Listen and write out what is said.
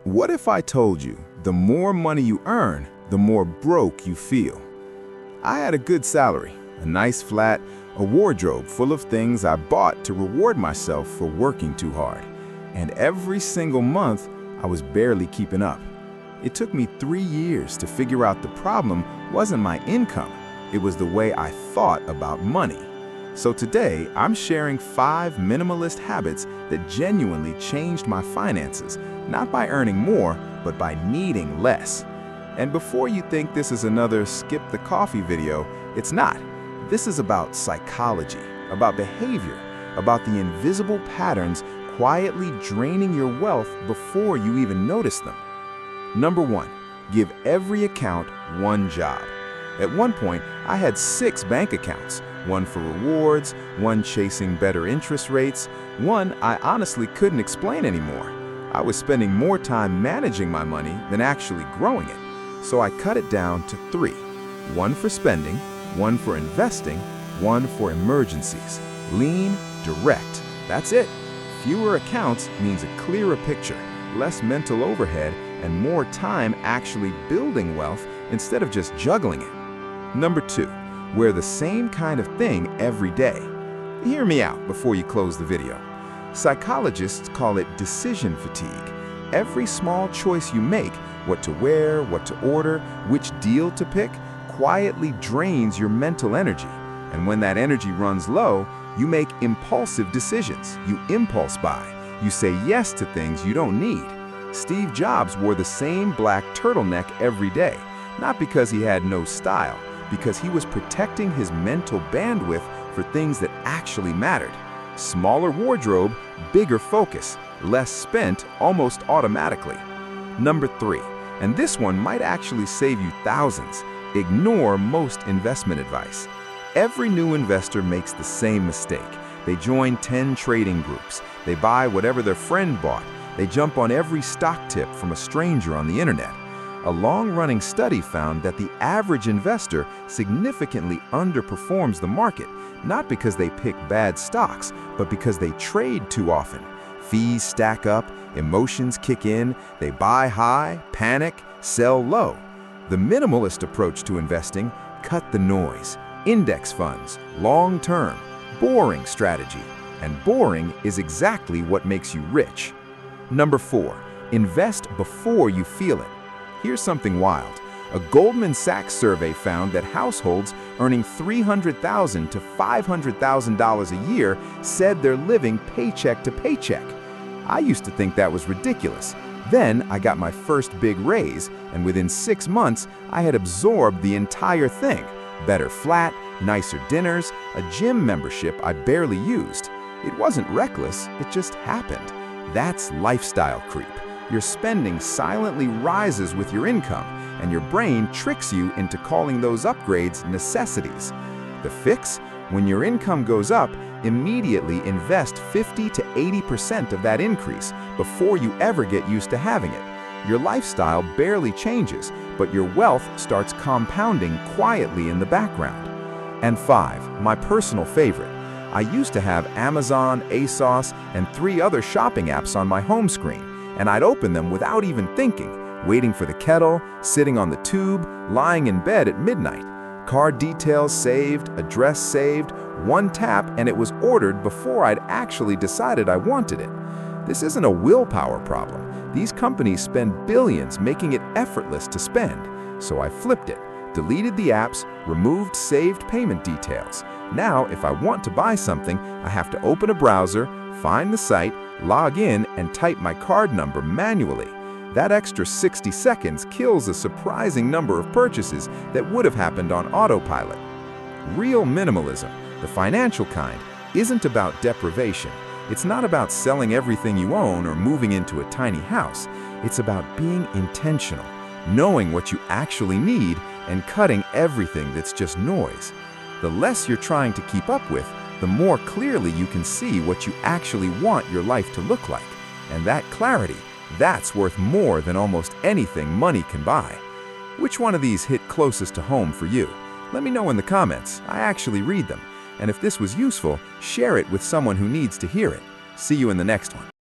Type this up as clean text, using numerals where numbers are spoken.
What if I told you the more money you earn, the more broke you feel? I had a good salary, a nice flat, a wardrobe full of things I bought to reward myself for working too hard. And every single month, I was barely keeping up. It took me 3 years to figure out the problem wasn't my income, it was the way I thought about money. So today, I'm sharing 5 minimalist habits that genuinely changed my finances, not by earning more, but by needing less. And before you think this is another skip the coffee video, it's not. This is about psychology, about behavior, about the invisible patterns quietly draining your wealth before you even notice them. Number 1, give every account one job. At one point, I had 6 bank accounts, one for rewards, one chasing better interest rates, one I honestly couldn't explain anymore. I was spending more time managing my money than actually growing it. So I cut it down to 3. One for spending, one for investing, one for emergencies. Lean, direct. That's it. Fewer accounts means a clearer picture, less mental overhead, and more time actually building wealth instead of just juggling it. Number 2, wear the same kind of thing every day. Hear me out before you close the video. Psychologists call it decision fatigue. Every small choice you make, what to wear, what to order, which deal to pick, quietly drains your mental energy. And when that energy runs low, you make impulsive decisions. You impulse buy. You say yes to things you don't need. Steve Jobs wore the same black turtleneck every day, not because he had no style, because he was protecting his mental bandwidth for things that actually mattered. Smaller wardrobe, bigger focus, less spent almost automatically. Number 3, and this one might actually save you thousands. Ignore most investment advice. Every new investor makes the same mistake. They join 10 trading groups. They buy whatever their friend bought. They jump on every stock tip from a stranger on the internet. A long-running study found that the average investor significantly underperforms the market, not because they pick bad stocks, but because they trade too often. Fees stack up, emotions kick in, they buy high, panic, sell low. The minimalist approach to investing: cut the noise. Index funds, long-term, boring strategy. And boring is exactly what makes you rich. Number 4, invest before you feel it. Here's something wild. A Goldman Sachs survey found that households earning $300,000 to $500,000 a year said they're living paycheck to paycheck. I used to think that was ridiculous. Then I got my first big raise, and within 6 months, I had absorbed the entire thing. Better flat, nicer dinners, a gym membership I barely used. It wasn't reckless, it just happened. That's lifestyle creep. Your spending silently rises with your income, and your brain tricks you into calling those upgrades necessities. The fix? When your income goes up, immediately invest 50 to 80% of that increase before you ever get used to having it. Your lifestyle barely changes, but your wealth starts compounding quietly in the background. And 5, my personal favorite. I used to have Amazon, ASOS, and 3 other shopping apps on my home screen, and I'd open them without even thinking, waiting for the kettle, sitting on the tube, lying in bed at midnight. Card details saved, address saved, one tap, and it was ordered before I'd actually decided I wanted it. This isn't a willpower problem. These companies spend billions making it effortless to spend. So I flipped it, deleted the apps, removed saved payment details. Now, if I want to buy something, I have to open a browser, find the site, log in, and type my card number manually. That extra 60 seconds kills a surprising number of purchases that would have happened on autopilot. Real minimalism, the financial kind, isn't about deprivation. It's not about selling everything you own or moving into a tiny house. It's about being intentional, knowing what you actually need, and cutting everything that's just noise. The less you're trying to keep up with, the more clearly you can see what you actually want your life to look like. And that clarity, that's worth more than almost anything money can buy. Which one of these hit closest to home for you? Let me know in the comments. I actually read them. And if this was useful, share it with someone who needs to hear it. See you in the next one.